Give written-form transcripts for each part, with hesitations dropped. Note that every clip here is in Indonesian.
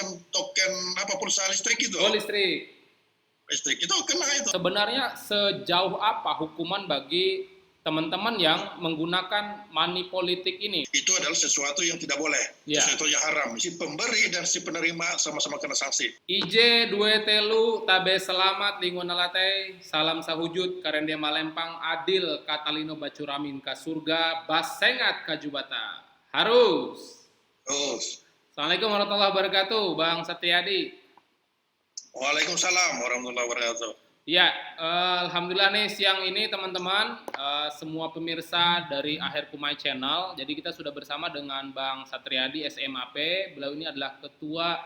yang token apa pulsa listrik itu. Oh, listrik. Listrik itu kena itu. Sebenarnya sejauh apa hukuman bagi teman-teman yang menggunakan money politik ini? Itu adalah sesuatu yang tidak boleh, Ya. sesuatu yang haram. Si pemberi dan si penerima sama-sama kena sanksi. Ije due telu tabe selamat lingun alatei salam sahujud karendia malempang adil katalino bacuramin ka surga basengat kajubata harus. Terus. Assalamualaikum warahmatullahi wabarakatuh, Bang Satriadi. Waalaikumsalam warahmatullahi wabarakatuh. Ya, alhamdulillah nih siang ini teman-teman, semua pemirsa dari Akhir Kumai Channel. Jadi kita sudah bersama dengan Bang Satriadi SMAP. Beliau ini adalah Ketua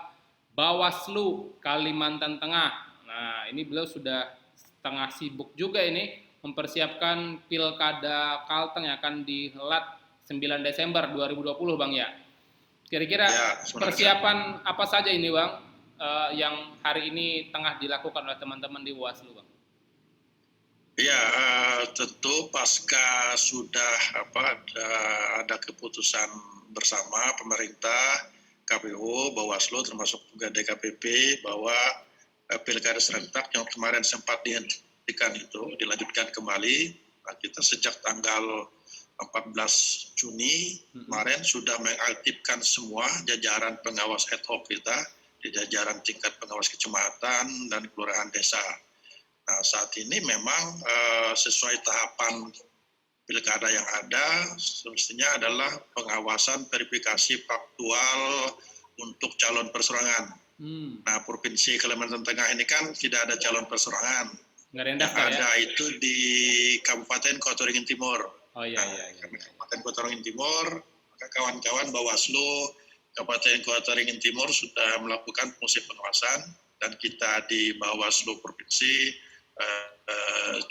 Bawaslu Kalimantan Tengah. Nah, ini beliau sudah setengah sibuk juga ini mempersiapkan Pilkada Kalteng yang akan dihelat 9 Desember 2020, Bang ya. Kira-kira Ya, persiapan apa saja ini, Bang? Yang hari ini tengah dilakukan oleh teman-teman di Bawaslu, Bang? Ya, tentu pasca sudah ada keputusan bersama pemerintah, KPU, Bawaslu, termasuk juga DKPP bahwa pilkada serentak yang kemarin sempat dihentikan itu dilanjutkan kembali. Nah, kita sejak tanggal 14 Juni kemarin sudah mengaktifkan semua jajaran pengawas ad hoc kita di jajaran tingkat pengawas kecamatan dan kelurahan desa. Nah, saat ini memang sesuai tahapan pilkada yang ada, semestinya adalah pengawasan verifikasi faktual untuk calon perseorangan. Nah, Provinsi Kalimantan Tengah ini kan tidak ada calon perseorangan. Yang ada itu di Kabupaten Kota Waringin Timur. Oh iya. Kabupaten Kota Waringin Timur, maka kawan-kawan Bawaslu Kabupaten Kota Waringin Timur sudah melakukan fungsi pengawasan, dan kita di Bawaslu Provinsi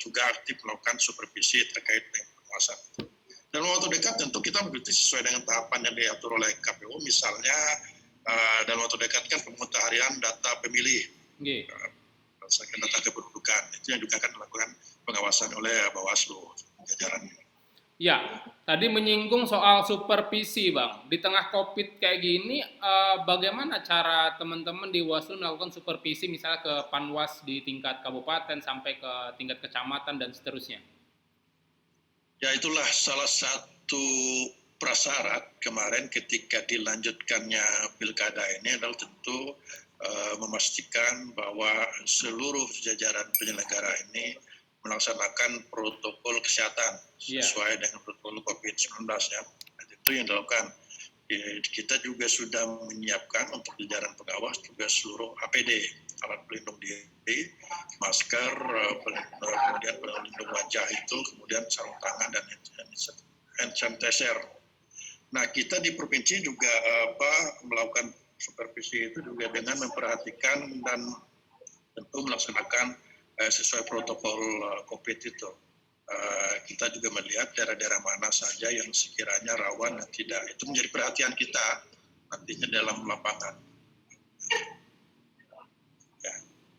juga aktif melakukan supervisi terkait dengan pengawasan. Dalam waktu dekat tentu kita mengikuti sesuai dengan tahapan yang diatur oleh KPU, misalnya dalam waktu dekat kan pemutahiran data pemilih, data kependudukan, itu yang juga akan melakukan pengawasan oleh Bawaslu jajarannya. Ya, tadi menyinggung soal supervisi, Bang. Di tengah COVID kayak gini, bagaimana cara teman-teman di Bawaslu melakukan supervisi misalnya ke Panwas di tingkat kabupaten sampai ke tingkat kecamatan dan seterusnya? Ya, itulah salah satu prasyarat kemarin ketika dilanjutkannya pilkada ini adalah tentu memastikan bahwa seluruh jajaran penyelenggara ini melaksanakan protokol kesehatan sesuai dengan protokol COVID-19 ya. Nah, itu yang dilakukan. Kita juga sudah menyiapkan untuk jajaran pengawas juga seluruh APD, alat pelindung diri, masker, kemudian pelindung wajah itu, kemudian sarung tangan dan hand sanitizer. Nah, kita di provinsi juga melakukan supervisi itu juga dengan memperhatikan dan tentu melaksanakan sesuai protokol COVID itu. Kita juga melihat daerah-daerah mana saja yang sekiranya rawan dan tidak. Itu menjadi perhatian kita nantinya dalam lapangan.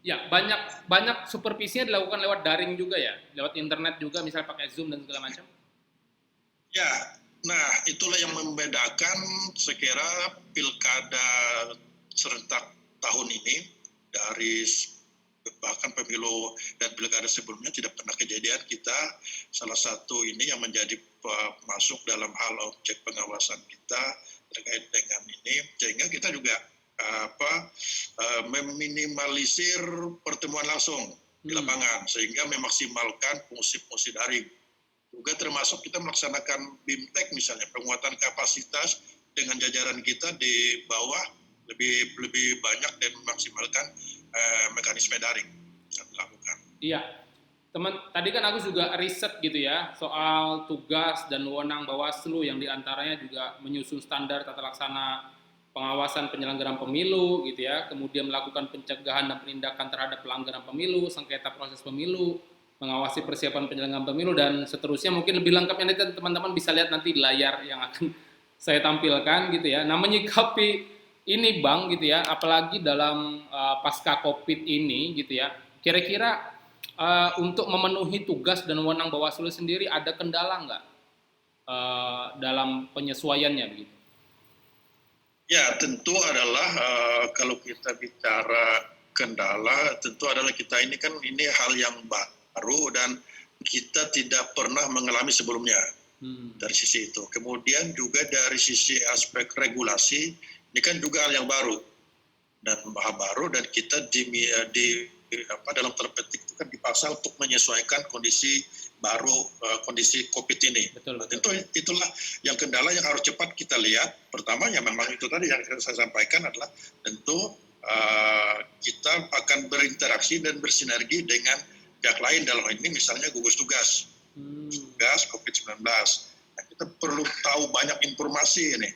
Ya, banyak supervisinya dilakukan lewat daring juga ya, lewat internet juga, misalnya pakai Zoom dan segala macam. Ya, nah itulah yang membedakan sekira pilkada serentak tahun ini dari bahkan pemilu dan pilkada sebelumnya tidak pernah kejadian. Kita salah satu ini yang menjadi masuk dalam hal objek pengawasan kita terkait dengan ini, sehingga kita juga meminimalisir pertemuan langsung di lapangan sehingga memaksimalkan fungsi-fungsi daring. Juga termasuk kita melaksanakan BIMTEK misalnya, penguatan kapasitas dengan jajaran kita di bawah lebih banyak dan memaksimalkan mekanisme daring yang dilakukan. Iya, tadi kan aku juga riset gitu ya soal tugas dan wewenang Bawaslu yang diantaranya juga menyusun standar tata laksana pengawasan penyelenggaraan pemilu gitu ya, kemudian melakukan pencegahan dan penindakan terhadap pelanggaran pemilu, sengketa proses pemilu, mengawasi persiapan penyelenggaraan pemilu dan seterusnya. Mungkin lebih lengkapnya nanti teman-teman bisa lihat nanti di layar yang akan saya tampilkan gitu ya. Nah, menyikapi ini Bang gitu ya, apalagi dalam pasca COVID ini gitu ya, kira-kira untuk memenuhi tugas dan wewenang Bawaslu sendiri ada kendala nggak dalam penyesuaiannya begitu? Ya, tentu adalah kalau kita bicara kendala, tentu adalah kita ini hal yang baru dan kita tidak pernah mengalami sebelumnya dari sisi itu. Kemudian juga dari sisi aspek regulasi, ini kan juga hal yang baru dan baru dan kita dalam terpetik itu kan dipaksa untuk menyesuaikan kondisi baru, kondisi COVID ini. Betul, betul. Tentu itulah yang kendala yang harus cepat kita lihat. Pertama yang memang itu tadi yang saya sampaikan adalah tentu kita akan berinteraksi dan bersinergi dengan pihak lain, dalam hal ini misalnya gugus tugas COVID-19. Nah, kita perlu tahu banyak informasi ini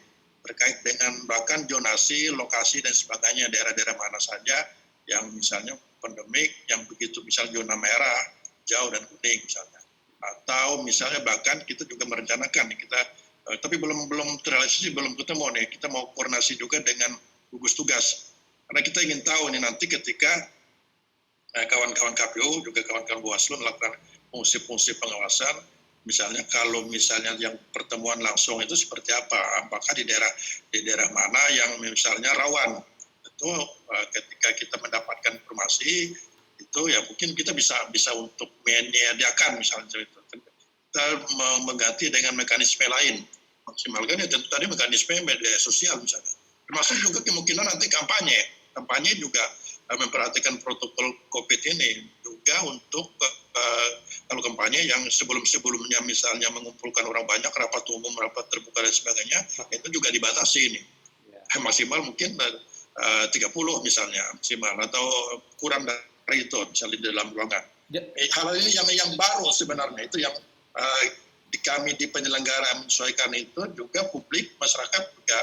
terkait dengan bahkan zonasi, lokasi dan sebagainya, daerah-daerah mana saja yang misalnya pandemik, yang begitu misal zona merah, hijau dan kuning misalnya. Atau misalnya bahkan kita juga merencanakan kita tapi belum terrealisasi, belum ketemu nih, kita mau koordinasi juga dengan gugus tugas. Karena kita ingin tahu nih nanti ketika kawan-kawan KPU juga kawan-kawan Bawaslu melakukan fungsi-fungsi pengawasan, misalnya kalau misalnya yang pertemuan langsung itu seperti apa, apakah di daerah mana yang misalnya rawan. Itu ketika kita mendapatkan informasi itu ya mungkin kita bisa untuk menyediakan misalnya itu kita mengganti dengan mekanisme lain, maksimalkan ya tentu tadi mekanisme media sosial misalnya, termasuk juga kemungkinan nanti kampanye juga memperhatikan protokol COVID ini juga untuk kalau kampanye yang sebelumnya misalnya mengumpulkan orang banyak, rapat umum, rapat terbuka dan sebagainya, itu juga dibatasi ini. Maksimal mungkin 30 misalnya maksimal atau kurang dari itu misalnya di dalam ruangan. Hal ini yang baru sebenarnya, itu yang kami di penyelenggara menyesuaikan itu juga publik masyarakat juga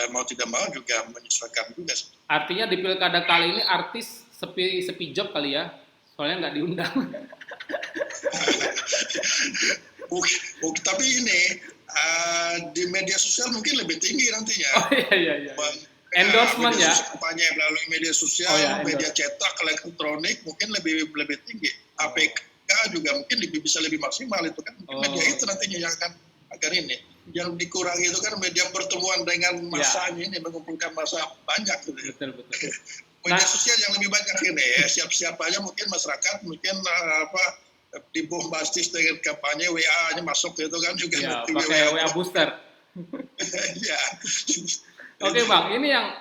mau tidak mau juga menyesuaikan juga. Artinya di pilkada kali ini artis sepi job kali ya, soalnya nggak diundang. Tapi ini di media sosial mungkin lebih tinggi nantinya. Oh iya. Endorsement ya. Kampanye melalui media sosial, media cetak, elektronik mungkin lebih tinggi. APK juga mungkin bisa lebih maksimal itu kan. Media itu nantinya yang akan ini. Yang dikurangi itu kan media pertemuan dengan masanya ini, mengumpulkan massa banyak gitu. Betul. Media sosial yang lebih banyak ini ya, siap-siap aja mungkin masyarakat mungkin dibombastis dengan kampanye WA-nya masuk itu kan juga ya, pakai WA booster. Ya. Oke Bang, ini yang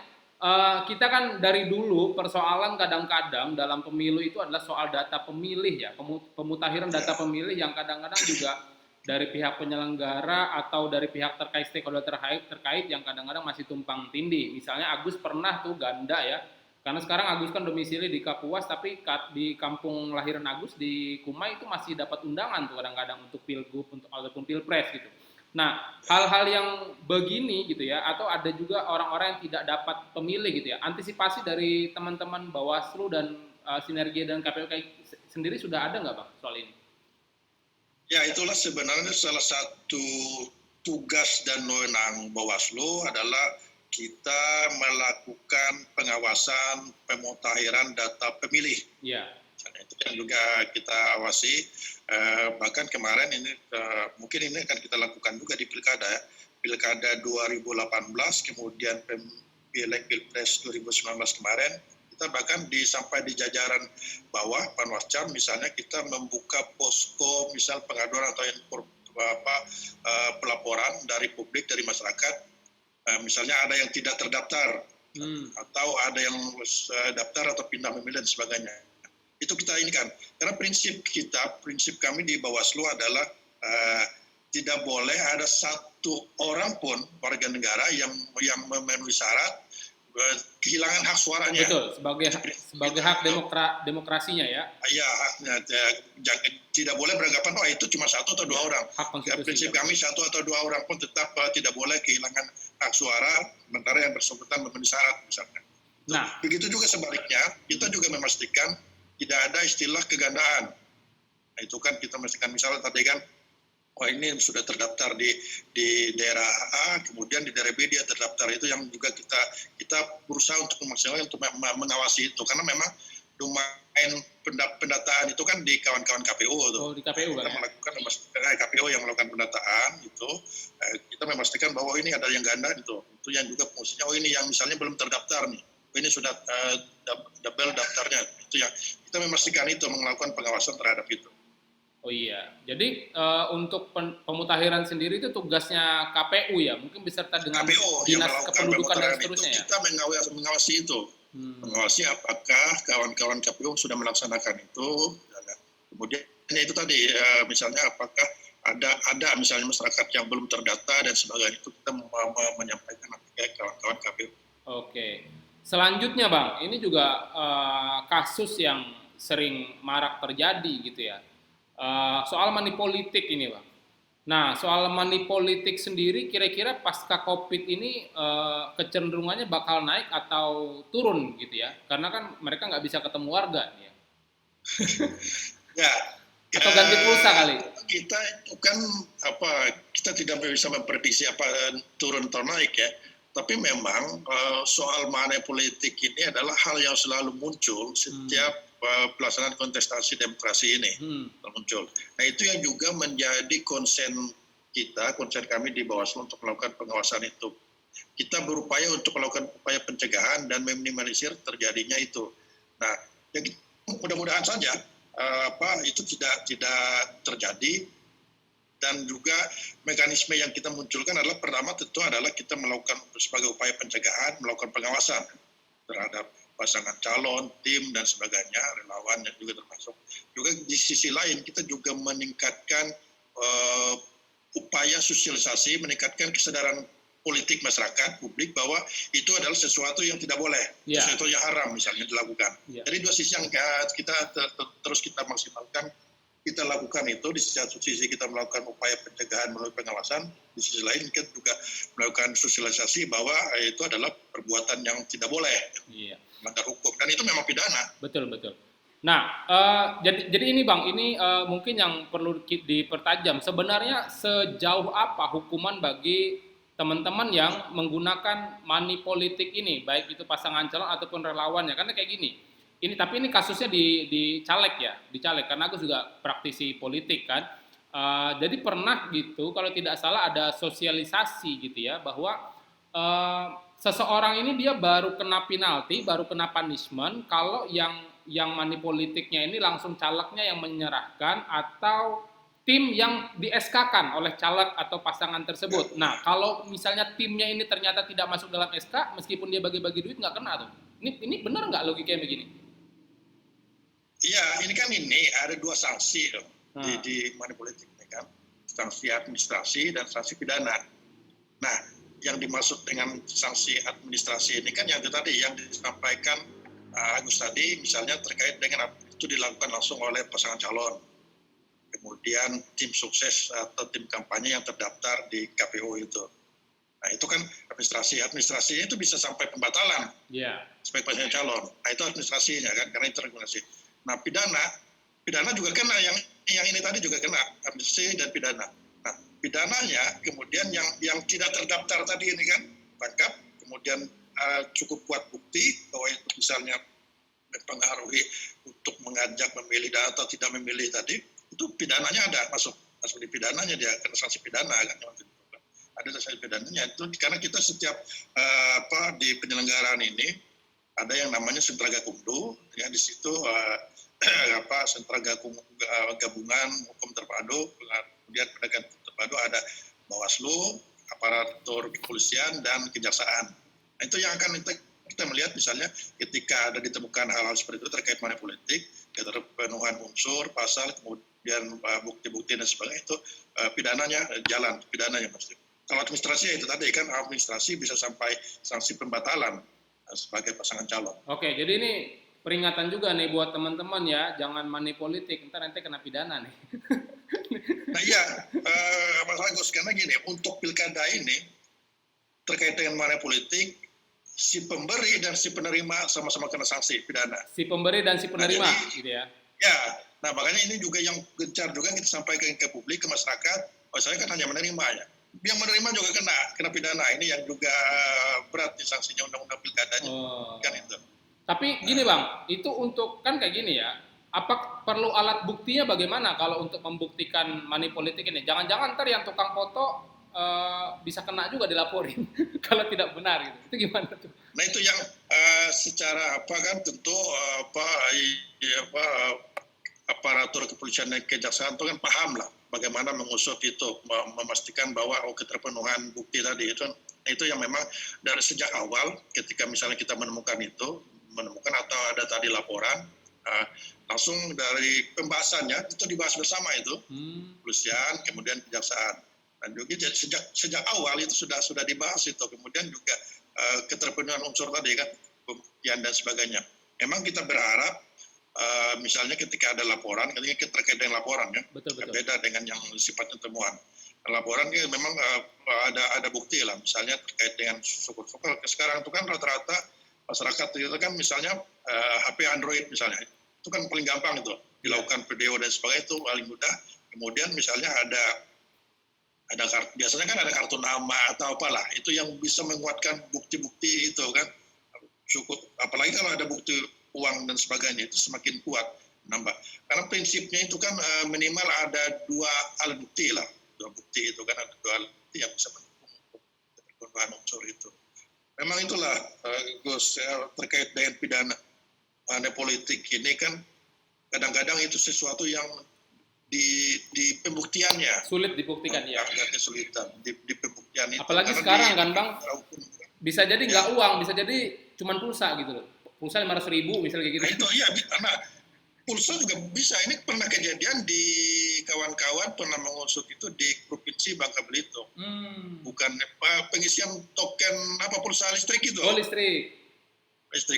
kita kan dari dulu persoalan kadang-kadang dalam pemilu itu adalah soal data pemilih ya, pemutahiran data pemilih yang kadang-kadang juga dari pihak penyelenggara atau dari pihak terkait stakeholder terkait yang kadang-kadang masih tumpang tindih. Misalnya Agus pernah tuh ganda ya, karena sekarang Agus kan domisili di Kapuas, tapi di kampung lahiran Agus di Kumai itu masih dapat undangan tuh kadang-kadang untuk pilgub ataupun pilpres gitu. Nah, hal-hal yang begini gitu ya, atau ada juga orang-orang yang tidak dapat pemilih gitu ya, antisipasi dari teman-teman Bawaslu dan Sinergi dan KPU sendiri sudah ada nggak Bang soal ini? Ya, itulah sebenarnya salah satu tugas dan wewenang Bawaslu adalah kita melakukan pengawasan pemutahiran data pemilih. Ya. Itu yang juga kita awasi. Bahkan kemarin ini mungkin ini akan kita lakukan juga di Pilkada 2018, kemudian Pileg Pilpres 2019 kemarin. Kita bahkan sampai di jajaran bawah Panwascam misalnya kita membuka posko misal pengaduan atau pelaporan dari publik, dari masyarakat, misalnya ada yang tidak terdaftar atau ada yang daftar atau pindah memilih dan sebagainya. Itu kita ini kan, karena prinsip kami di Bawaslu adalah tidak boleh ada satu orang pun warga negara yang memenuhi syarat kehilangan hak suaranya. Betul, sebagai hak demokrasinya ya. Iya, haknya. Tidak boleh beranggapan itu cuma satu atau dua orang. Prinsip kami satu atau dua orang pun tetap tidak boleh kehilangan hak suara sementara yang bersangkutan memenuhi syarat misalnya. Nah, begitu juga sebaliknya, kita juga memastikan tidak ada istilah kegandaan. Nah, itu kan kita memastikan misalnya tadi kan ini sudah terdaftar di daerah A, kemudian di daerah B dia terdaftar, itu yang juga kita berusaha untuk memaksimalkan untuk mengawasi itu, karena memang domain pendataan itu kan di kawan-kawan KPU tuh. Oh, di KPU Kita kan ya? melakukan KPU yang melakukan pendataan itu, kita memastikan bahwa ini ada yang ganda itu yang juga fungsinya, oh ini yang misalnya belum terdaftar nih, oh ini sudah double daftarnya, itu yang kita memastikan itu, melakukan pengawasan terhadap itu. Oh iya, jadi untuk pemutakhiran sendiri itu tugasnya KPU ya, mungkin beserta dengan KPU yang dinas melakukan kependudukan dan pemutahiran itu, seterusnya ya. kita mengawasi itu, mengawasi apakah kawan-kawan KPU sudah melaksanakan itu. Kemudian itu tadi, misalnya apakah ada misalnya masyarakat yang belum terdata dan sebagainya, itu kita menyampaikan ke kawan-kawan KPU. Oke, selanjutnya Bang, ini juga kasus yang sering marak terjadi gitu ya. Soal money politik ini Bang. Nah, soal money politik sendiri kira-kira pasca COVID ini kecenderungannya bakal naik atau turun gitu ya? Karena kan mereka nggak bisa ketemu warga ya. Ya, Atau ganti pulsa kali? Kita itu kan kita tidak bisa memprediksi apa turun atau naik ya. Tapi memang soal money politik ini adalah hal yang selalu muncul setiap pelaksanaan kontestasi demokrasi ini muncul. Nah itu yang juga menjadi konsen kami di Bawaslu untuk melakukan pengawasan itu. Kita berupaya untuk melakukan upaya pencegahan dan meminimalisir terjadinya itu. Nah, ya, mudah-mudahan saja itu tidak terjadi. Dan juga mekanisme yang kita munculkan adalah pertama tentu adalah kita melakukan sebagai upaya pencegahan, melakukan pengawasan terhadap pasangan calon, tim dan sebagainya, relawan yang juga termasuk. Juga di sisi lain kita juga meningkatkan upaya sosialisasi, meningkatkan kesadaran politik masyarakat, publik bahwa itu adalah sesuatu yang tidak boleh, sesuatu yang haram misalnya dilakukan. Jadi dua sisi yang kita terus kita maksimalkan, kita lakukan itu. Di satu sisi kita melakukan upaya pencegahan melalui pengawasan, di sisi lain kita juga melakukan sosialisasi bahwa itu adalah perbuatan yang tidak boleh, melanggar hukum, dan itu memang pidana. Betul. Nah, jadi ini Bang, ini mungkin yang perlu dipertajam. Sebenarnya sejauh apa hukuman bagi teman-teman yang menggunakan money politik ini, baik itu pasangan calon ataupun relawannya? Karena kayak gini. Tapi ini kasusnya di caleg ya, di caleg, karena aku juga praktisi politik kan. Jadi pernah gitu, kalau tidak salah ada sosialisasi gitu ya, bahwa seseorang ini dia baru kena penalti, baru kena punishment kalau yang money politiknya ini langsung calegnya yang menyerahkan atau tim yang di-SK-kan oleh caleg atau pasangan tersebut. Nah, kalau misalnya timnya ini ternyata tidak masuk dalam SK, meskipun dia bagi-bagi duit nggak kena tuh. Ini benar nggak logikanya begini? Iya, ini kan ada dua sanksi dong di money politik ini kan, sanksi administrasi dan sanksi pidana. Nah, yang dimaksud dengan sanksi administrasi ini kan yang tadi yang disampaikan Agus tadi, misalnya terkait dengan itu dilakukan langsung oleh pasangan calon, kemudian tim sukses atau tim kampanye yang terdaftar di KPU itu. Nah itu kan administrasinya itu bisa sampai pembatalan sebagai pasangan calon. Nah itu administrasinya kan, karena itu regulasi. Nah pidana juga kena, yang ini tadi juga kena, administrasi dan pidana. Nah pidananya kemudian yang tidak terdaftar tadi ini kan tangkap, kemudian cukup kuat bukti bahwa itu misalnya mempengaruhi untuk mengajak memilih dan atau tidak memilih tadi, itu pidananya ada, masuk di pidananya, dia kena sanksi pidana kan, ada sanksi pidananya itu, karena kita setiap di penyelenggaraan ini ada yang namanya sentra gakumdu, ya di situ sentra gabungan hukum terpadu, kemudian penegakan hukum terpadu ada Bawaslu, aparatur kepolisian dan kejaksaan. Nah, itu yang akan kita melihat misalnya ketika ada ditemukan hal-hal seperti itu terkait money politik, keterpenuhan unsur, pasal, kemudian bukti-bukti dan sebagainya, itu pidananya jalan, pidananya pasti. Kalau administrasi itu tadi kan, administrasi bisa sampai sanksi pembatalan sebagai pasangan calon. Oke, jadi ini peringatan juga nih buat teman-teman ya, jangan money politik, ntar nanti kena pidana nih. Nah iya, Mas Agus, karena gini, untuk pilkada ini terkait dengan money politik, si pemberi dan si penerima sama-sama kena sanksi pidana. Si pemberi dan si penerima, gitu ya? Ya, nah makanya ini juga yang gencar juga kita sampaikan ke publik, ke masyarakat, saya kan hanya menerima ya. Yang menerima juga kena pidana, ini yang juga berat nih sanksinya undang-undang pilkadanya. Kan itu. Tapi gini Bang, itu untuk kan kayak gini ya. Apa perlu alat buktinya bagaimana kalau untuk membuktikan money politik ini? Jangan-jangan ntar yang tukang foto bisa kena juga dilaporin kalau tidak benar gitu. Itu gimana tuh? Nah itu yang secara apa kan tentu apa aparatur kepolisian dan kejaksaan itu kan paham lah bagaimana mengusut itu, memastikan bahwa keterpenuhan bukti tadi itu yang memang dari sejak awal ketika misalnya kita menemukan atau ada tadi laporan, langsung dari pembahasannya itu dibahas bersama itu kepolisian kemudian kejaksaan, dan juga sejak awal itu sudah dibahas itu, kemudian juga keterpenuhan unsur tadi kan pembuktian dan sebagainya. Memang kita berharap misalnya ketika ada laporan, ketika terkait dengan laporan ya, betul. beda dengan yang sifatnya temuan. Laporan kan memang ada bukti lah, misalnya terkait dengan syukur-syukur. Sekarang itu kan rata-rata masyarakat itu kan misalnya HP Android misalnya, itu kan paling gampang itu dilakukan video dan sebagainya, itu paling mudah. Kemudian misalnya ada biasanya kan ada kartu nama atau apalah, itu yang bisa menguatkan bukti-bukti itu kan cukup, apalagi kalau ada bukti uang dan sebagainya, itu semakin kuat nambah. Karena prinsipnya itu kan minimal ada dua alat bukti lah, dua bukti itu kan ada dua alat bukti yang bisa mendukung keterpenuhan unsur itu. Memang itulah Gus, terkait dengan pidana politik ini kan kadang-kadang itu sesuatu yang di pembuktiannya Sulit dibuktikan ya. Agak kesulitan di pembuktian itu. Apalagi sekarang kan Bang, bisa jadi nggak uang, bisa jadi cuman pulsa gitu loh. Pulsa 500.000 misalnya kayak gitu. Nah itu iya, karena pulsa juga bisa. Ini pernah kejadian di kawan-kawan pernah mengusut itu di Provinsi Bangka Belitung. Bukan pengisian token pulsa listrik itu. Oh listrik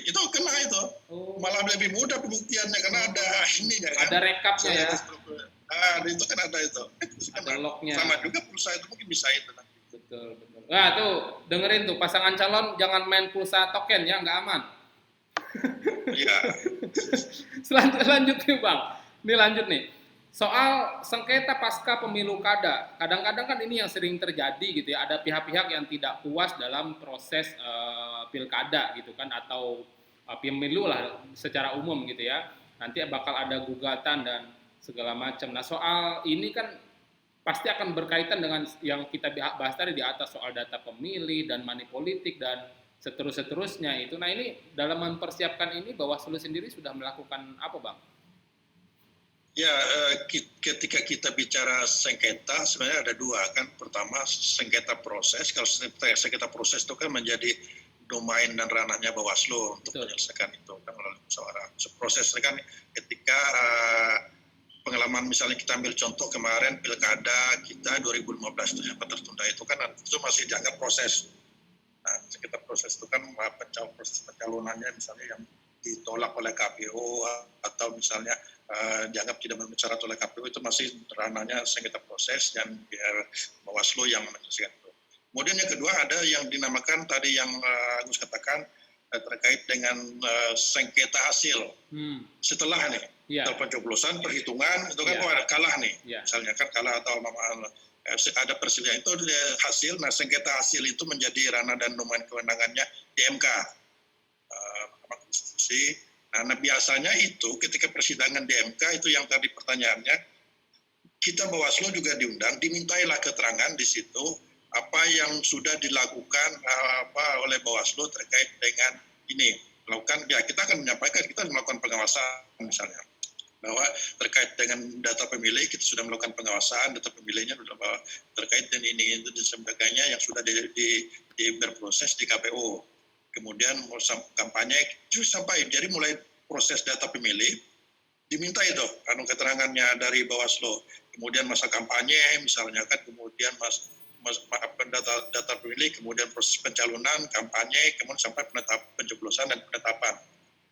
itu kena itu. Malah lebih mudah pembuktiannya karena ada ininya kan. Ada rekapnya ya. Itu kan ada itu. Ada lognya. Sama juga pulsa itu mungkin bisa itu nanti. Betul. Nah tuh dengerin tuh pasangan calon jangan main pulsa token ya, nggak aman. Iya. Lanjut nih Bang. Ini lanjut nih. Soal sengketa pasca pemilu kada. Kadang-kadang kan ini yang sering terjadi gitu ya. Ada pihak-pihak yang tidak puas dalam proses pilkada gitu kan, atau pemilu lah secara umum gitu ya. Nanti bakal ada gugatan dan segala macam. Nah soal ini kan pasti akan berkaitan dengan yang kita bahas tadi di atas soal data pemilih dan money politik dan seterusnya itu. Nah ini dalam mempersiapkan ini Bawaslu sendiri sudah melakukan apa Bang? Ya, ketika kita bicara sengketa sebenarnya ada dua kan. Pertama sengketa proses. Kalau sengketa proses itu kan menjadi domain dan ranahnya Bawaslu untuk menyelesaikan itu kan melalui musyawarah. Proses kan ketika pengalaman misalnya kita ambil contoh kemarin pilkada kita 2015 itu yang tertunda itu kan itu masih dianggap proses. Nah, sengketa proses itu kan proses pencalonannya misalnya yang ditolak oleh KPU atau misalnya dianggap tidak memenuhi syarat oleh KPU, itu masih ranahnya sengketa proses dan biar Bawaslu yang menyelesaikan itu. Kemudian yang kedua ada yang dinamakan tadi yang Agus katakan terkait dengan sengketa hasil. Setelah nih, setelah pencoblosan, perhitungan itu kan kalah nih, misalnya kan kalah atau ada perselisihan itu hasil. Nah sengketa hasil itu menjadi ranah dan domain kewenangannya di MK, Mahkamah Konstitusi. Nah biasanya itu ketika persidangan di MK itu yang tadi pertanyaannya, kita Bawaslu juga diundang, dimintailah keterangan di situ apa yang sudah dilakukan oleh Bawaslu terkait dengan ini. Kita akan menyampaikan, kita melakukan pengawasan misalnya bahwa terkait dengan data pemilih kita sudah melakukan pengawasan, data pemilihnya sudah terkait dengan ini itu dan sebagainya yang sudah berproses di KPU. Kemudian kampanye sampai jadi mulai proses data pemilih diminta itu keterangannya dari Bawaslu. Kemudian masa kampanye misalnya kan, kemudian data pemilih, kemudian proses pencalonan, kampanye, kemudian sampai pencoblosan dan penetapan.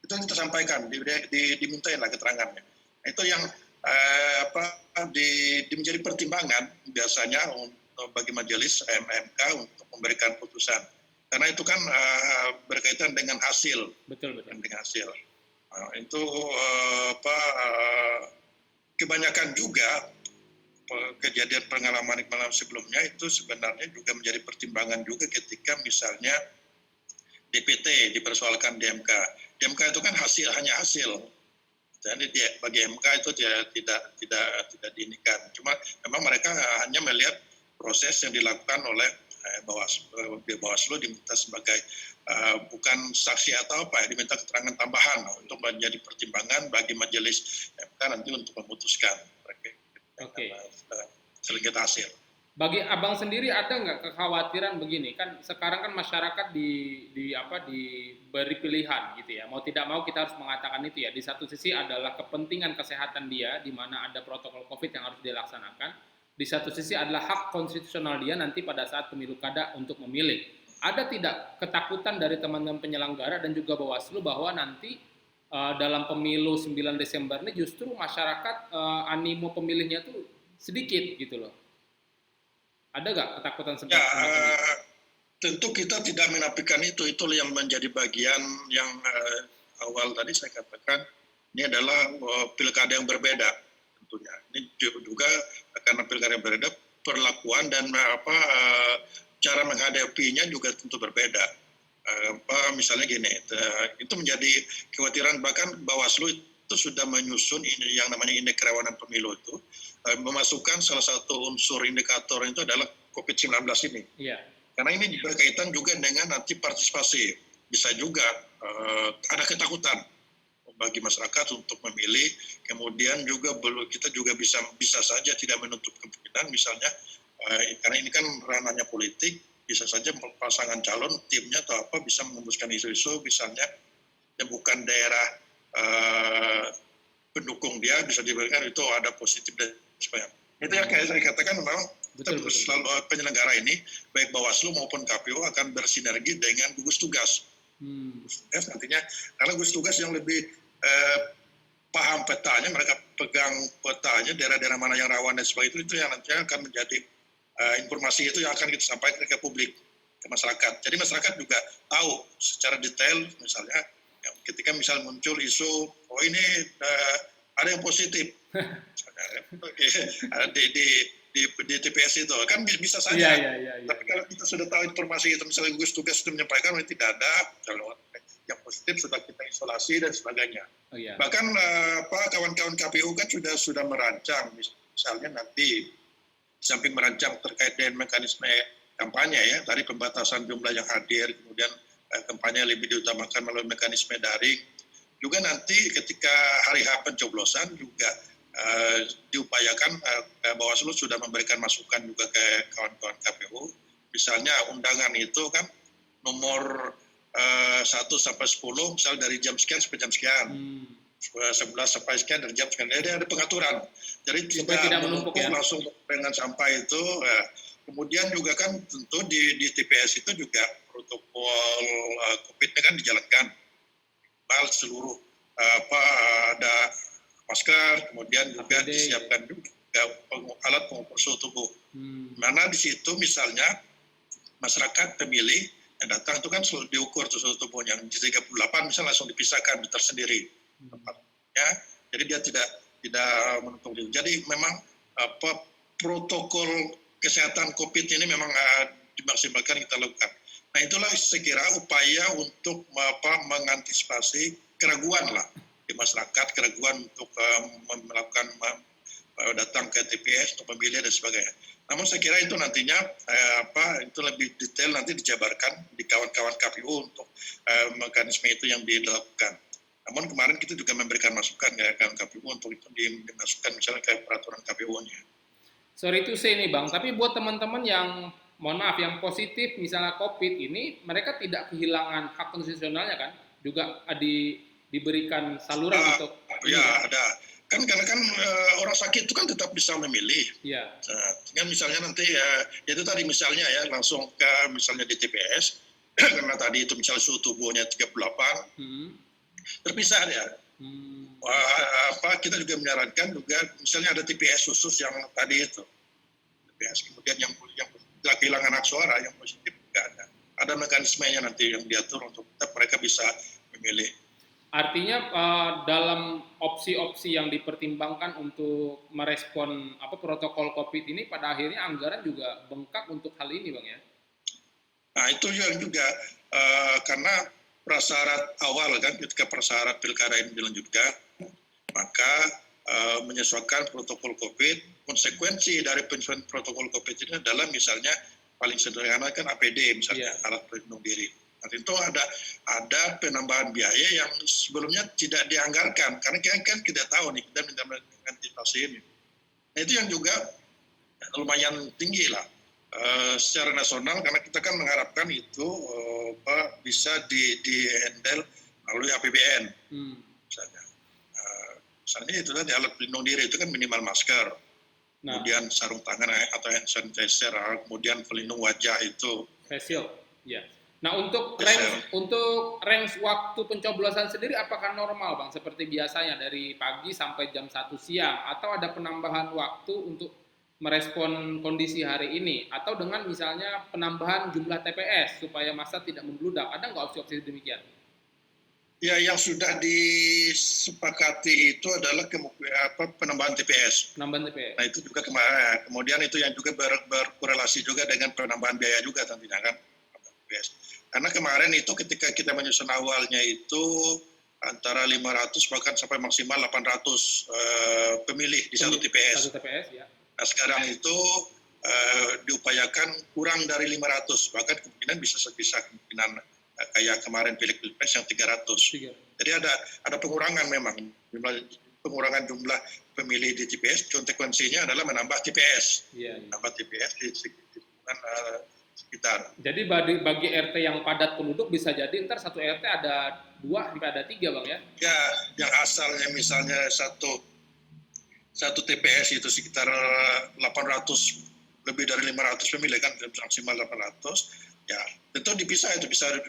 Itu yang kita sampaikan, dimintain lah keterangannya. Itu yang menjadi pertimbangan biasanya bagi majelis MK untuk memberikan putusan. Karena itu kan berkaitan dengan hasil. Betul. Dengan hasil. Itu kebanyakan juga kejadian pengalaman sebelumnya itu sebenarnya juga menjadi pertimbangan juga ketika misalnya DPT dipersoalkan di MK. MK itu kan hanya hasil. Jadi bagi MK itu tidak diinikan. Cuma memang mereka hanya melihat proses yang dilakukan oleh Bawaslu diminta sebagai bukan saksi atau apa ya, diminta keterangan tambahan untuk menjadi pertimbangan bagi majelis MK nanti untuk memutuskan sengketa hasil. Bagi abang sendiri ada nggak kekhawatiran begini, kan sekarang kan masyarakat diberi pilihan gitu ya, mau tidak mau kita harus mengatakan itu ya. Di satu sisi adalah kepentingan kesehatan dia, di mana ada protokol COVID yang harus dilaksanakan. Di satu sisi adalah hak konstitusional dia nanti pada saat pemilu kada untuk memilih. Ada tidak ketakutan dari teman-teman penyelenggara dan juga Bawaslu bahwa nanti dalam pemilu 9 Desember ini justru masyarakat animo pemilihnya tuh sedikit gitu loh. Ada nggak ketakutan seperti itu? Tentu kita tidak menafikan itu yang menjadi bagian yang awal tadi saya katakan, ini adalah pilkada yang berbeda tentunya. Ini juga karena pilkada yang berbeda, perlakuan dan cara menghadapinya juga tentu berbeda. Misalnya gini, itu menjadi kekhawatiran, bahkan Bawaslu itu sudah menyusun ini yang namanya indeks kerawanan pemilu itu, memasukkan salah satu unsur indikator itu adalah COVID-19 ini. Iya. Karena ini berkaitan juga dengan nanti partisipasi. Bisa juga ada ketakutan bagi masyarakat untuk memilih, kemudian juga kita juga bisa saja tidak menutup kemungkinan misalnya, karena ini kan ranahnya politik, bisa saja pasangan calon, timnya atau apa bisa mengembuskan isu-isu, misalnya yang bukan daerah pendukung dia, bisa diberikan itu ada positif dan sebagainya. Itu yang kayak saya katakan memang selalu penyelenggara ini, baik Bawaslu maupun KPU akan bersinergi dengan gugus tugas. Nantinya, karena gugus tugas yang lebih paham petanya, mereka pegang petanya, daerah-daerah mana yang rawan dan sebagainya, itu yang nantinya akan menjadi informasi itu yang akan kita sampaikan ke publik, ke masyarakat. Jadi masyarakat juga tahu secara detail, misalnya ketika misal muncul isu, oh ini ada yang positif, di TPS itu kan bisa saja. Tapi kalau kita sudah tahu informasi itu, misalnya gugus tugas itu menyampaikan tidak ada, kalau yang positif sudah kita isolasi dan sebagainya. Bahkan kawan-kawan KPU kan sudah merancang, misalnya nanti samping merancang terkait dengan mekanisme kampanye ya, dari pembatasan jumlah yang hadir, kemudian kampanye lebih diutamakan melalui mekanisme daring. Juga nanti ketika hari H pencoblosan juga diupayakan Bawaslu sudah memberikan masukan juga ke kawan-kawan KPU. Misalnya undangan itu kan nomor 1 sampai 10, misal dari jam sekian sampai jam sekian. 11 sampai sekian dari jam sekian. Jadi ada pengaturan. Jadi tidak menumpuk ya, langsung dengan sampai itu. Kemudian juga kan tentu di TPS itu juga protokol COVID-nya kan dijalankan. Seluruh ada masker, kemudian juga disiapkan juga alat pengukur suhu tubuh. Mana di situ misalnya masyarakat pemilih yang datang itu kan selalu diukur suhu tubuhnya, yang 38 misalnya langsung dipisahkan tersendiri tempatnya, jadi dia tidak menutup diri. Jadi memang protokol kesehatan COVID ini memang dimaksimalkan kita lakukan. Nah itulah saya kira upaya untuk mengantisipasi keraguan lah di masyarakat, keraguan untuk melakukan datang ke TPS untuk memilih dan sebagainya. Namun saya kira itu nantinya itu lebih detail nanti dijabarkan di kawan-kawan KPU untuk mekanisme itu yang dilakukan. Namun kemarin kita juga memberikan masukan ke kawan KPU untuk itu dimasukkan misalnya ke peraturan KPU-nya. Sorry to say nih Bang, tapi buat teman-teman yang mohon maaf yang positif misalnya COVID ini, mereka tidak kehilangan hak konstitusionalnya kan? Juga diberikan saluran untuk ya ada kan, karena kan orang sakit itu kan tetap bisa memilih. Iya. Dengan misalnya nanti itu tadi misalnya ya langsung ke misalnya di TPS karena tadi itu misalnya suhu tubuhnya 38 terpisah ya. Kita juga menyarankan juga misalnya ada TPS khusus yang tadi itu TPS, kemudian yang kehilangan hak suara yang positif juga ada mekanismenya nanti yang diatur untuk tetap mereka bisa memilih. Artinya dalam opsi-opsi yang dipertimbangkan untuk merespon protokol COVID ini pada akhirnya anggaran juga bengkak untuk hal ini Bang ya? Nah itu juga karena prasyarat awal kan, ketika prasyarat pilkada ini dilanjutkan, maka menyesuaikan protokol COVID. Konsekuensi dari penyesuaian protokol COVID ini adalah misalnya paling sederhana kan APD misalnya, alat pelindung diri. Nah, tentu ada penambahan biaya yang sebelumnya tidak dianggarkan karena kan kita tahu nih kita minta mengantisipasi ini. Nah, itu yang juga lumayan tinggi lah secara nasional karena kita kan mengharapkan itu bisa di-handle melalui APBN misalnya. Misalnya itu tadi alat pelindung diri itu kan minimal masker, kemudian sarung tangan atau hand sanitizer, kemudian pelindung wajah itu. Face shield, ya. Nah untuk range waktu pencoblosan sendiri apakah normal Bang? Seperti biasanya dari pagi sampai jam 1 siang atau ada penambahan waktu untuk merespon kondisi hari ini? Atau dengan misalnya penambahan jumlah TPS supaya massa tidak membludak, ada nggak opsi-opsi demikian? Ya, yang sudah disepakati itu adalah penambahan TPS. Penambahan TPS. Nah itu juga kemudian itu yang juga berkorelasi juga dengan penambahan biaya juga tentunya kan. TPS. Karena kemarin itu ketika kita menyusun awalnya itu antara 500 bahkan sampai maksimal 800 pemilih di satu TPS. Satu TPS ya. Nah sekarang itu diupayakan kurang dari 500, bahkan kemungkinan bisa kemungkinan kayak kemarin pilek-pilpres yang 300. Jadi ada pengurangan memang, pengurangan jumlah pemilih di TPS, konsekuensinya adalah menambah TPS. Menambah TPS di sekitar. Jadi bagi RT yang padat penduduk bisa jadi ntar satu RT ada 2 sampai ada 3 Bang ya? Ya, yang asalnya misalnya satu TPS itu sekitar 800, lebih dari 500 pemilih kan, maksimal 800. Ya, tentu dipisah itu bisa 2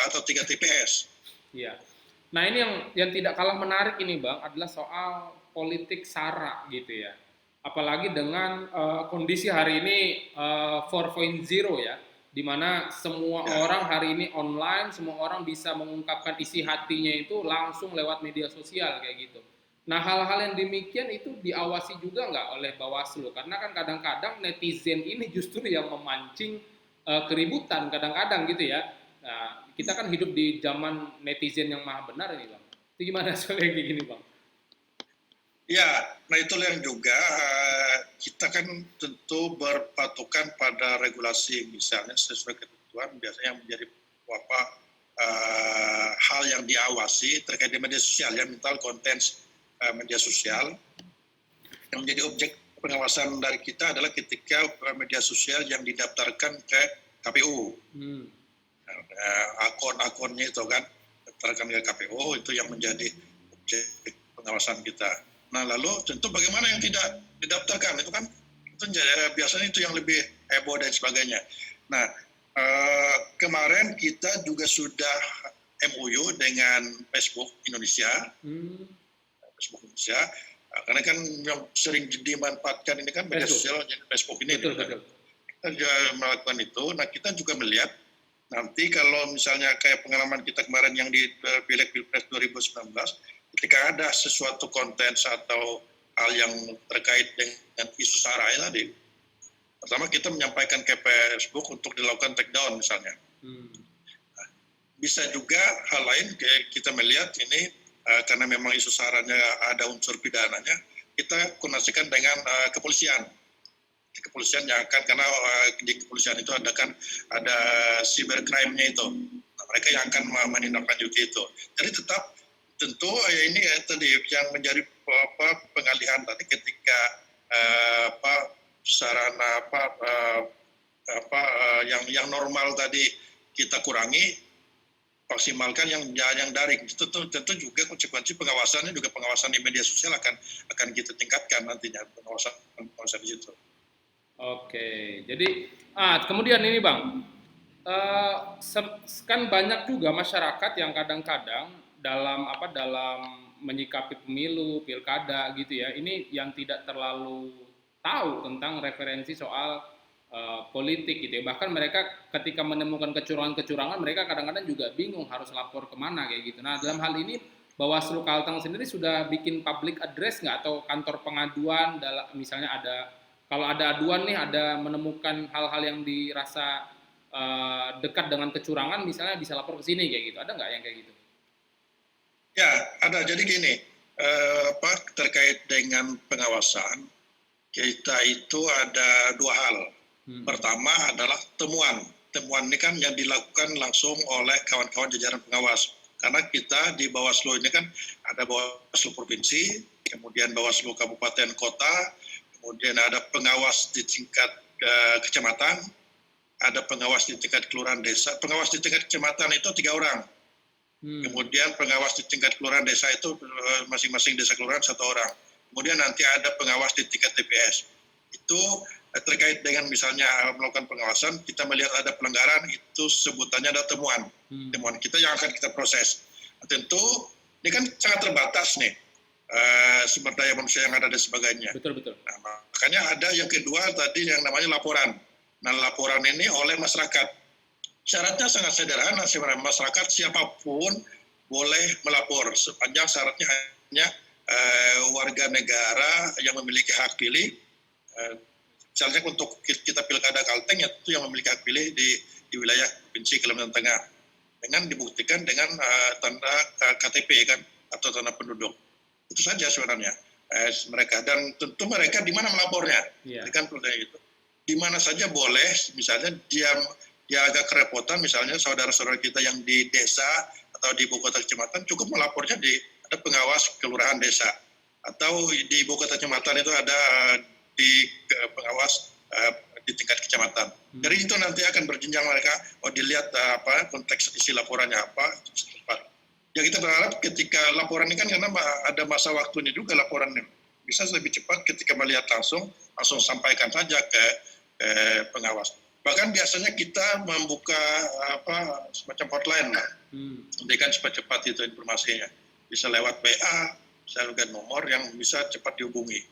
atau 3 TPS. Iya. Nah ini yang tidak kalah menarik ini Bang adalah soal politik sara gitu ya. Apalagi dengan kondisi hari ini 4.0 ya, di mana semua orang hari ini online, semua orang bisa mengungkapkan isi hatinya itu langsung lewat media sosial kayak gitu. Nah hal-hal yang demikian itu diawasi juga nggak oleh Bawaslu? Karena kan kadang-kadang netizen ini justru yang memancing keributan kadang-kadang gitu ya. Nah, kita kan hidup di zaman netizen yang maha benar ini Bang. Itu gimana soalnya kayak gini Bang? Ya, nah itulah yang juga kita kan tentu berpatokan pada regulasi misalnya sesuai ketentuan biasanya yang menjadi hal yang diawasi terkait dengan media sosial ya, misal konten media sosial yang menjadi objek pengawasan dari kita adalah ketika media sosial yang didaftarkan ke KPU. Akun-akunnya itu kan daftarkan ke KPU itu yang menjadi objek pengawasan kita. Nah lalu tentu bagaimana yang tidak didaftarkan itu kan itu biasanya itu yang lebih heboh dan sebagainya. Nah kemarin kita juga sudah MOU dengan Facebook Indonesia, karena kan yang sering dimanfaatkan ini kan media sosial Facebook ini. Betul. Kita melakukan itu. Nah kita juga melihat nanti kalau misalnya kayak pengalaman kita kemarin yang di Pilek-Pilpres 2019, ketika ada sesuatu konten atau hal yang terkait dengan isu sara tadi, pertama kita menyampaikan ke Facebook untuk dilakukan take down misalnya. Nah, bisa juga hal lain kita melihat ini karena memang isu saranya ada unsur pidananya, kita koordinasikan dengan kepolisian. Kepolisian yang akan, karena di kepolisian itu ada cybercrime-nya itu. Nah, mereka yang akan menindaklanjuti itu. Jadi tetap tentu ini tadi yang menjadi pengalihan tadi ketika sarana yang normal tadi kita kurangi, maksimalkan yang daring. Tentu juga konsekuensi pengawasannya juga pengawasan di media sosial akan kita tingkatkan nantinya pengawasan di situ. Oke, jadi kemudian ini Bang, kan banyak juga masyarakat yang kadang-kadang dalam menyikapi pemilu, pilkada gitu ya, ini yang tidak terlalu tahu tentang referensi soal politik gitu ya. Bahkan mereka ketika menemukan kecurangan-kecurangan, mereka kadang-kadang juga bingung harus lapor kemana kayak gitu. Nah dalam hal ini Bawaslu Kalteng sendiri sudah bikin public address nggak atau kantor pengaduan misalnya kalau ada aduan nih, ada menemukan hal-hal yang dirasa dekat dengan kecurangan misalnya bisa lapor ke sini kayak gitu. Ada nggak yang kayak gitu? Ya, ada. Jadi gini, terkait dengan pengawasan, kita itu ada dua hal. Pertama adalah temuan. Temuan ini kan yang dilakukan langsung oleh kawan-kawan jajaran pengawas. Karena kita di Bawaslu ini kan ada Bawaslu Provinsi, kemudian Bawaslu Kabupaten Kota, kemudian ada pengawas di tingkat kecamatan, ada pengawas di tingkat kelurahan desa. Pengawas di tingkat kecamatan itu 3 orang. Kemudian pengawas di tingkat kelurahan desa itu masing-masing desa kelurahan 1 orang. Kemudian nanti ada pengawas di tingkat TPS. Itu terkait dengan misalnya melakukan pengawasan, kita melihat ada pelanggaran, itu sebutannya ada temuan. Temuan kita yang akan kita proses. Tentu ini kan sangat terbatas nih, sumber daya manusia yang ada dan sebagainya. Betul. Nah, makanya ada yang kedua tadi yang namanya laporan. Nah, laporan ini oleh masyarakat. Syaratnya sangat sederhana, sebenarnya masyarakat siapapun boleh melapor sepanjang syaratnya hanya warga negara yang memiliki hak pilih. Misalnya untuk kita pilkada Kalteng ya itu yang memiliki hak pilih di wilayah Provinsi Kalimantan Tengah dengan dibuktikan dengan tanda KTP kan atau tanda penduduk. Itu saja sebenarnya mereka, dan tentu mereka di mana melapornya. Kan itu di mana saja boleh. Misalnya dia agak kerepotan, misalnya saudara-saudara kita yang di desa atau di ibu kota kecamatan cukup melapornya ada pengawas kelurahan desa, atau di ibu kota kecamatan itu ada di pengawas di tingkat kecamatan. Dari itu nanti akan berjenjang mereka, dilihat konteks isi laporannya apa, cepat. Ya kita berharap ketika laporan ini kan karena ada masa waktunya juga laporan ini, bisa lebih cepat ketika melihat langsung sampaikan saja ke pengawas. Bahkan biasanya kita membuka semacam hotline lah, berikan cepat-cepat itu informasinya. Bisa lewat WA, bisa lewat nomor yang bisa cepat dihubungi.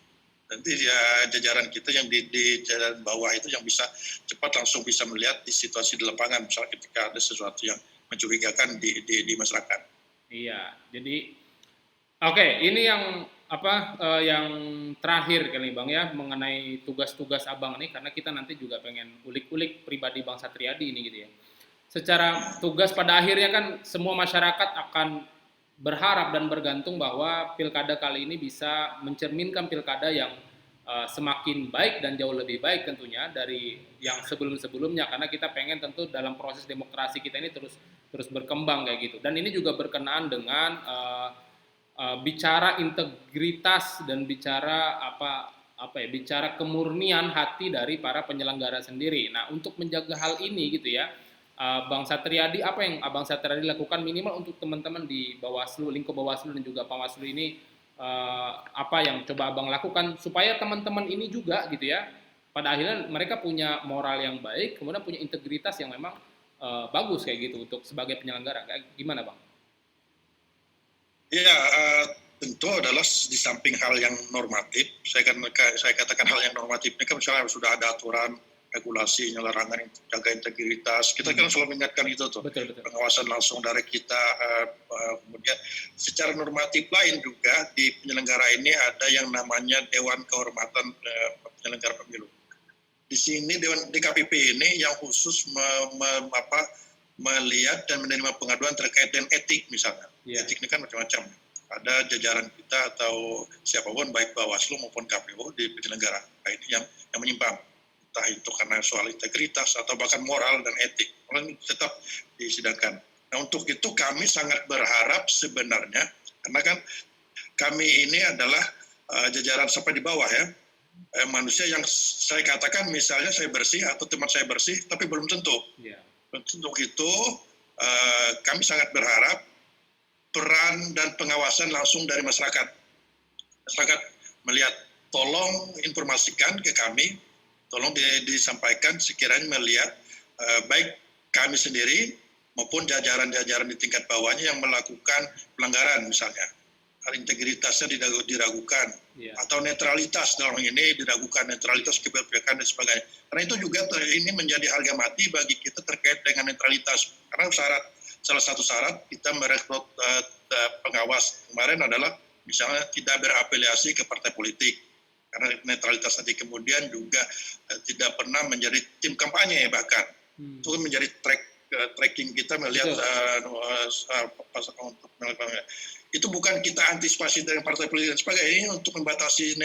Nanti ya jajaran kita yang di jajaran bawah itu yang bisa cepat langsung bisa melihat di situasi di lapangan, misalnya ketika ada sesuatu yang mencurigakan di masyarakat. Iya, jadi oke, ini yang yang terakhir kali Bang ya, mengenai tugas-tugas Abang ini, karena kita nanti juga pengen ulik-ulik pribadi Bang Satriadi ini gitu ya. Secara tugas pada akhirnya kan semua masyarakat akan berharap dan bergantung bahwa pilkada kali ini bisa mencerminkan pilkada yang semakin baik dan jauh lebih baik tentunya dari yang sebelum-sebelumnya, karena kita pengen tentu dalam proses demokrasi kita ini terus berkembang kayak gitu. Dan ini juga berkenaan dengan bicara integritas dan bicara bicara kemurnian hati dari para penyelenggara sendiri. Nah, untuk menjaga hal ini gitu ya, Bang Satriadi, apa yang Abang Satriadi lakukan minimal untuk teman-teman di Bawaslu, lingkup Bawaslu dan juga Bawaslu ini, apa yang coba Abang lakukan supaya teman-teman ini juga gitu ya, pada akhirnya mereka punya moral yang baik, kemudian punya integritas yang memang bagus kayak gitu untuk sebagai penyelenggara. Kayak gimana Bang? Ya, tentu adalah di samping hal yang normatif, saya katakan hal yang normatif ini kan misalnya sudah ada aturan, regulasi, larangan jaga integritas, kita kan selalu mengingatkan itu tuh. Betul. Pengawasan langsung dari kita, kemudian secara normatif lain juga di penyelenggara ini ada yang namanya Dewan Kehormatan Penyelenggara Pemilu. Di sini Dewan DKPP ini yang khusus melihat dan menerima pengaduan terkait dengan etik misalnya. Etik ini kan macam-macam. Ada jajaran kita atau siapapun baik Bawaslu maupun KPU di penyelenggara ini yang menyimpang. Entah itu karena soal integritas atau bahkan moral dan etik. Ini tetap disidangkan. Nah, untuk itu kami sangat berharap sebenarnya, karena kan kami ini adalah jajaran sampai di bawah ya, manusia yang saya katakan misalnya saya bersih atau teman saya bersih, tapi belum tentu. Untuk itu kami sangat berharap peran dan pengawasan langsung dari masyarakat. Masyarakat melihat, tolong informasikan ke kami, tolong disampaikan sekiranya melihat baik kami sendiri maupun jajaran-jajaran di tingkat bawahnya yang melakukan pelanggaran misalnya. Integritasnya diragukan, atau netralitas dalam ini diragukan, netralitas keberpihakan dan sebagainya. Karena itu juga ini menjadi harga mati bagi kita terkait dengan netralitas. Karena salah satu syarat kita merekrut pengawas kemarin adalah misalnya tidak berafiliasi ke partai politik. Karena netralitas nanti kemudian juga tidak pernah menjadi tim kampanye bahkan. Itu kan menjadi tracking kita melihat untuk melakukan. Itu bukan kita antisipasi dari partai politik dan sebagainya, ini untuk membatasi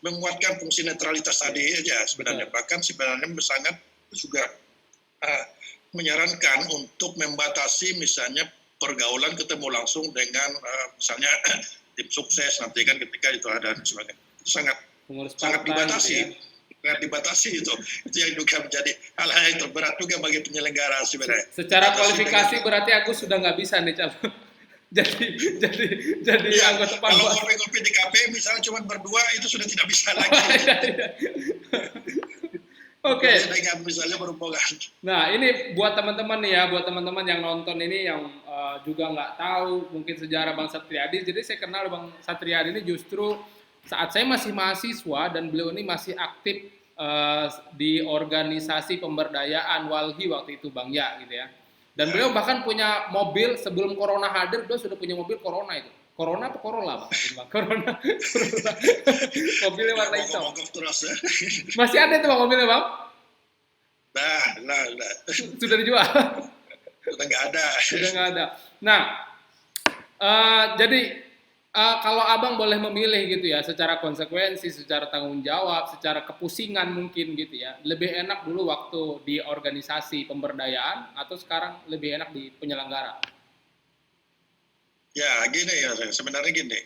menguatkan fungsi netralitas tadi aja sebenarnya. Bahkan sebenarnya sangat juga menyarankan untuk membatasi misalnya pergaulan ketemu langsung dengan misalnya tim sukses nanti kan ketika itu ada dan sebagainya. Itu sangat dibatasi. Gitu ya. Sangat dibatasi itu yang juga menjadi hal-hal yang terberat juga bagi penyelenggara sebenarnya. Secara kualifikasi berarti aku sudah nggak bisa nih jadi ya, anggota Panwas. Kalau kopi di KP misalnya cuma berdua itu sudah tidak bisa lagi. Oke. Misalnya berhubungan. Nah ini buat teman-teman nih ya, buat teman-teman yang nonton ini yang juga nggak tahu mungkin sejarah Bang Satriadi. Jadi saya kenal Bang Satriadi ini justru saat saya masih mahasiswa dan beliau ini masih aktif di organisasi pemberdayaan Walhi waktu itu Bang Ya gitu ya. Dan beliau bahkan punya mobil sebelum Corona hadir, beliau sudah punya mobil Corona itu. Corona atau Corolla Bang? Corona. Mobilnya warna hitam. Masih ada itu Bang mobilnya Bang? Nah. Sudah dijual? Sudah nggak ada. Sudah nggak ada. Nah, jadi kalau Abang boleh memilih gitu ya, secara konsekuensi, secara tanggung jawab, secara kepusingan mungkin gitu ya, lebih enak dulu waktu di organisasi pemberdayaan atau sekarang lebih enak di penyelenggara? Ya gini ya, sebenarnya gini,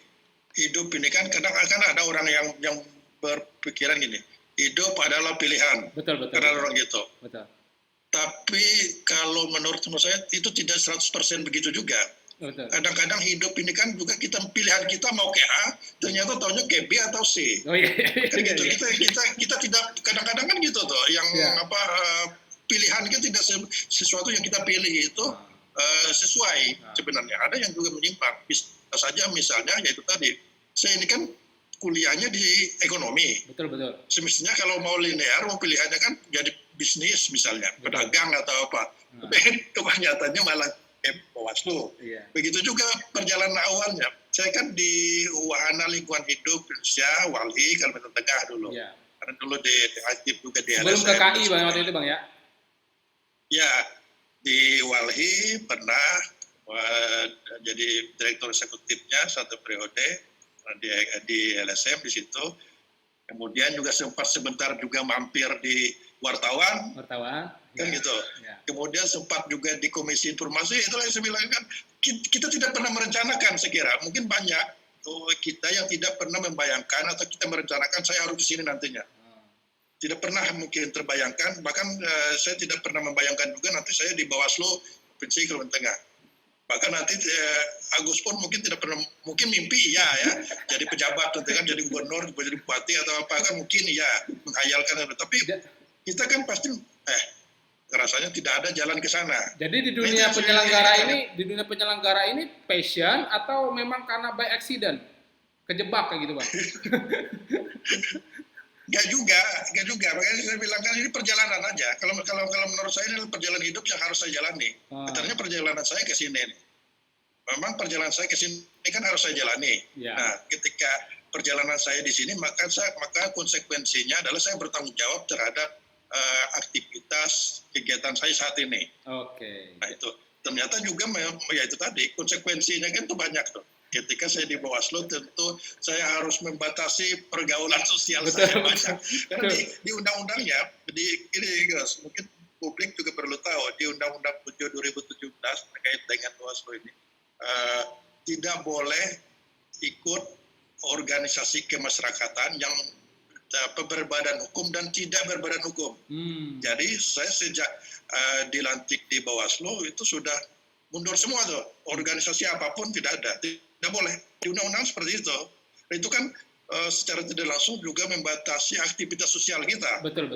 hidup ini kan kadang ada orang yang berpikiran gini, hidup adalah pilihan. Betul. Karena orang gitu. Betul. Tapi kalau menurut saya itu tidak 100% begitu juga. Kadang-kadang hidup ini kan juga pilihan kita mau ke A, ternyata taunya ke B atau C. Oh iya. Kan gitu. Kita tidak kadang-kadang kan gitu tuh, yang pilihan kita tidak sesuatu yang kita pilih itu sesuai sebenarnya. Ada yang juga menyimpang. Bisa saja misalnya yaitu tadi, saya ini kan kuliahnya di ekonomi. Betul. Semestinya kalau mau linear, mau pilihannya kan jadi bisnis misalnya, pedagang atau apa. Tapi kenyataannya malah Bawaslu. Iya. Begitu juga perjalanan awalnya. Saya kan di Wahana Lingkungan Hidup Indonesia, Walhi, Kalimantan Tengah dulu. Iya. Karena dulu aktif juga di LSM. Sebelum ke KI Bang waktu itu Bang ya? Ya, di Walhi pernah jadi direktur eksekutifnya satu periode di LSM di situ. Kemudian juga sempat sebentar juga mampir di wartawan. Kan gitu. Ya. Kemudian sempat juga di Komisi Informasi, itulah yang saya bilang kan, kita tidak pernah merencanakan saya kira. Mungkin banyak kita yang tidak pernah membayangkan atau kita merencanakan saya harus di sini nantinya. Tidak pernah mungkin terbayangkan, bahkan saya tidak pernah membayangkan juga nanti saya di Bawaslu Provinsi Kalimantan Tengah. Bahkan nanti Agus pun mungkin tidak pernah, mungkin mimpi ya, jadi pejabat, nanti kan jadi gubernur, jadi bupati atau apa kan mungkin ya menghayalkan, tapi kita kan pasti rasanya tidak ada jalan ke sana. Jadi di dunia penyelenggara ini passion atau memang karena by accident kejebak kayak gitu Bang? Gak juga. Makanya saya bilang kan ini perjalanan aja. Kalau menurut saya ini perjalanan hidup yang harus saya jalani. Katanya perjalanan saya ke sini. Memang perjalanan saya ke sini kan harus saya jalani. Ya. Nah, ketika perjalanan saya di sini maka konsekuensinya adalah saya bertanggung jawab terhadap aktivitas kegiatan saya saat ini. Oke. Nah itu ternyata juga ya itu tadi konsekuensinya kan itu banyak tuh. Ketika saya di Bawaslu tentu saya harus membatasi pergaulan sosial saya banyak. Karena di undang-undangnya mungkin publik juga perlu tahu di Undang-Undang 7 2017 terkait dengan Bawaslu ini tidak boleh ikut organisasi kemasyarakatan yang berbadan hukum dan tidak berbadan hukum. Jadi saya sejak dilantik di Bawaslu itu sudah mundur semua tuh. Organisasi apapun tidak ada, tidak boleh. Di undang-undang seperti itu. Itu kan secara tidak langsung juga membatasi aktivitas sosial kita. Betul.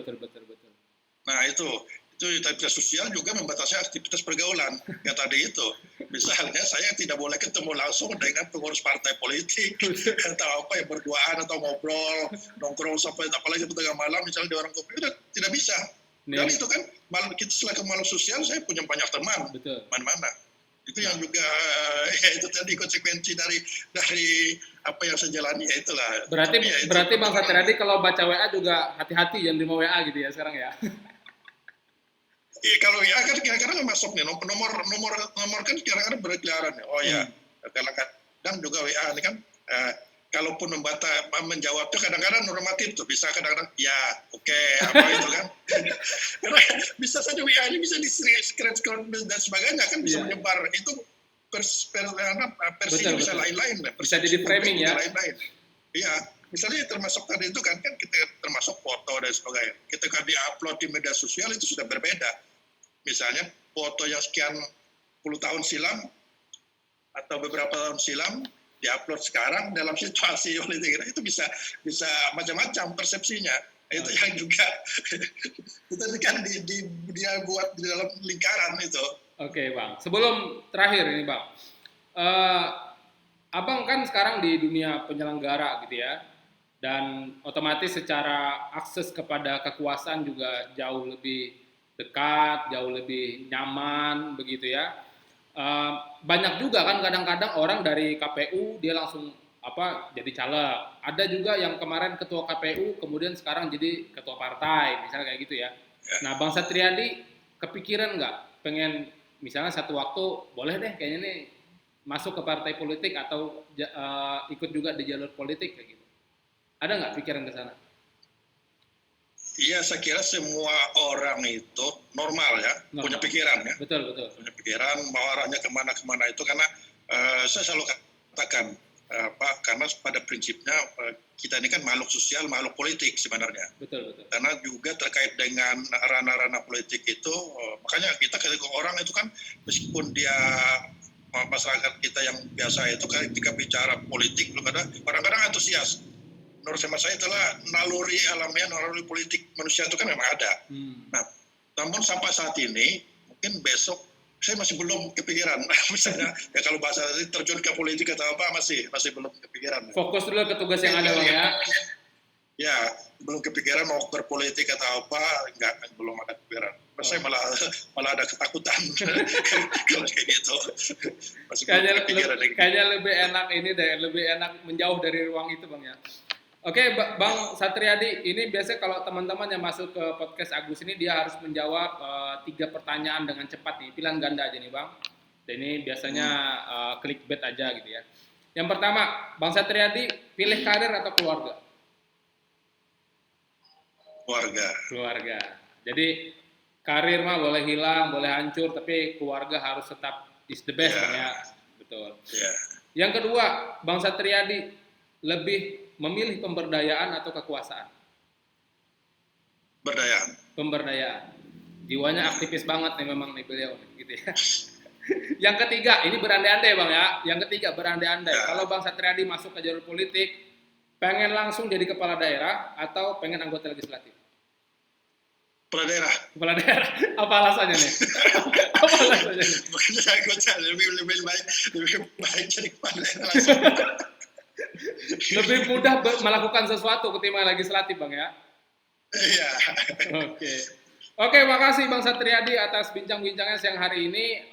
Nah itu aktivitas sosial juga membatasi aktivitas pergaulan. Ya tadi itu, misalnya saya tidak boleh ketemu langsung dengan pengurus partai politik atau apa yang berduaan atau ngobrol, nongkrong sampai apalagi tengah malam misalnya di warung kopi, tidak bisa. Dan itu kan kita selaku makhluk sosial saya punya banyak teman, mana-mana. Itu yang juga ya itu tadi konsekuensi dari apa yang saya jalani ya itulah. Berarti Bang Satriadi kalau baca WA juga hati-hati jangan terima WA gitu ya sekarang ya. Iya, kalau WA kan kadang-kadang masuk nih nomor kan kadang-kadang berkeliaran ya. Oh ya, kadang-kadang juga WA ini kan kalaupun menjawabnya kadang-kadang normatif tuh, bisa kadang-kadang ya oke, apa itu kan. Karena bisa saja WA ini bisa di screen dan sebagainya kan bisa menyebar itu versinya Betul, bisa betul. lain-lain, Bisa jadi framing ya. lain-lain. Iya, misalnya termasuk tadi itu kan kita termasuk foto dan sebagainya. Ketika di-upload di media sosial itu sudah berbeda. Misalnya foto yang sekian puluh tahun silam atau beberapa tahun silam diupload sekarang dalam situasi politik itu bisa macam-macam persepsinya. Itu yang juga itu kan dia buat di dalam lingkaran itu. Oke, Bang. Sebelum terakhir ini, Bang. Abang kan sekarang di dunia penyelenggara gitu ya. Dan otomatis secara akses kepada kekuasaan juga jauh lebih dekat, jauh lebih nyaman begitu ya. Banyak juga kan kadang-kadang orang dari KPU dia langsung jadi caleg. Ada juga yang kemarin ketua KPU kemudian sekarang jadi ketua partai, misalnya kayak gitu ya. Nah, Bang Satriadi kepikiran nggak pengen misalnya satu waktu boleh deh kayaknya nih masuk ke partai politik atau ikut juga di jalur politik kayak gitu? Ada nggak pikiran ke sana? Iya, saya kira semua orang itu normal ya, punya pikiran ya. Betul. Punya pikiran, mau arahnya kemana itu karena saya selalu katakan, karena pada prinsipnya kita ini kan makhluk sosial, makhluk politik sebenarnya. Betul. Karena juga terkait dengan ranah-ranah politik itu, makanya kita ketika orang itu kan meskipun dia masyarakat kita yang biasa itu ketika bicara politik belum ada kadang-kadang antusias. Menurut saya itulah naluri alamiah, naluri politik manusia itu kan memang ada. Nah, namun sampai saat ini mungkin besok saya masih belum kepikiran. Misalnya ya kalau bahasa terjun ke politik atau apa masih belum kepikiran. Fokus dulu ke tugas yang ada, Bang ya. Ya, belum kepikiran mau berpolitik atau apa, belum ada kepikiran. Saya malah ada ketakutan kalau kayak gitu. Kayaknya lebih enak ini deh, lebih enak menjauh dari ruang itu, Bang ya. Oke, Bang Satriadi, ini biasanya kalau teman-teman yang masuk ke podcast Agus ini dia harus menjawab 3 pertanyaan dengan cepat nih, pilihan ganda aja nih, Bang. Dan ini biasanya clickbait aja gitu ya. Yang pertama, Bang Satriadi, pilih karir atau keluarga? Keluarga. Jadi karir mah boleh hilang, boleh hancur, tapi keluarga harus tetap is the best, Bang ya. Betul. Yang kedua, Bang Satriadi lebih memilih pemberdayaan atau kekuasaan? Pemberdayaan. Jiwanya aktivis banget nih memang nih beliau gitu ya. Yang ketiga, ini berandai-andai Bang ya. Yang ketiga berandai-andai. Kalau Bang Satriadi masuk ke jalur politik, pengen langsung jadi kepala daerah atau pengen anggota legislatif? Kepala daerah. Apa alasannya nih? Bukan anggota, lebih baik jadi kepala daerah langsung. Lebih mudah melakukan sesuatu ketimbang legislatif, Bang ya? Iya. Oke, makasih Bang Satriadi atas bincang-bincangnya siang hari ini.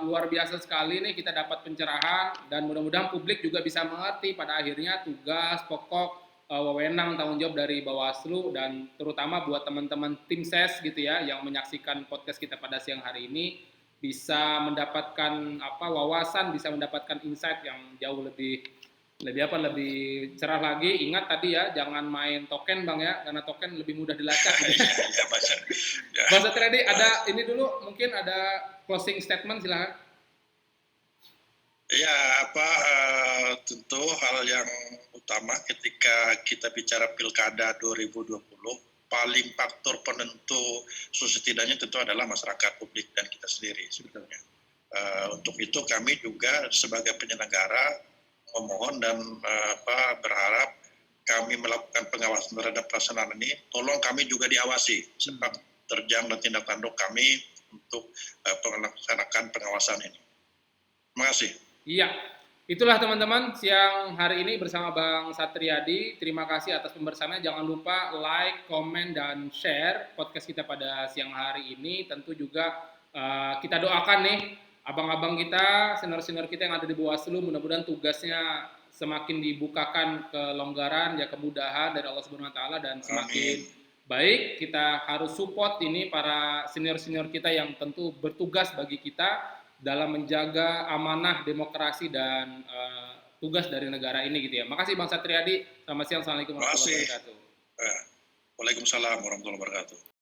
Luar biasa sekali nih kita dapat pencerahan dan mudah-mudahan publik juga bisa mengerti pada akhirnya tugas pokok wewenang tanggung jawab dari Bawaslu dan terutama buat teman-teman tim SES gitu ya yang menyaksikan podcast kita pada siang hari ini bisa mendapatkan wawasan, bisa mendapatkan insight yang jauh lebih cerah lagi. Ingat tadi ya, jangan main token Bang ya, karena token lebih mudah dilacak. Bang Satriadi, ada ini dulu, mungkin ada closing statement silakan. Ya, tentu hal yang utama ketika kita bicara Pilkada 2020, paling faktor penentu setidaknya tentu adalah masyarakat publik dan kita sendiri sebetulnya. Untuk itu kami juga sebagai penyelenggara memohon dan berharap kami melakukan pengawasan terhadap pelaksanaan ini, tolong kami juga diawasi sebab terjang dan tindak tanduk kami untuk melaksanakan pengawasan ini. Terima kasih. Iya, itulah teman-teman siang hari ini bersama Bang Satriadi. Terima kasih atas pembersamaan. Jangan lupa like, komen, dan share podcast kita pada siang hari ini. Tentu juga kita doakan nih abang-abang kita, senior-senior kita yang ada di Bawaslu, mudah-mudahan tugasnya semakin dibukakan kelonggaran, ya kemudahan dari Allah Subhanahu wa taala dan semakin baik, kita harus support ini para senior-senior kita yang tentu bertugas bagi kita dalam menjaga amanah demokrasi dan tugas dari negara ini gitu ya. Makasih Bang Satriadi. Selamat siang. Assalamualaikum Terima warahmatullahi kasih. wabarakatuh. Waalaikumsalam warahmatullahi wabarakatuh.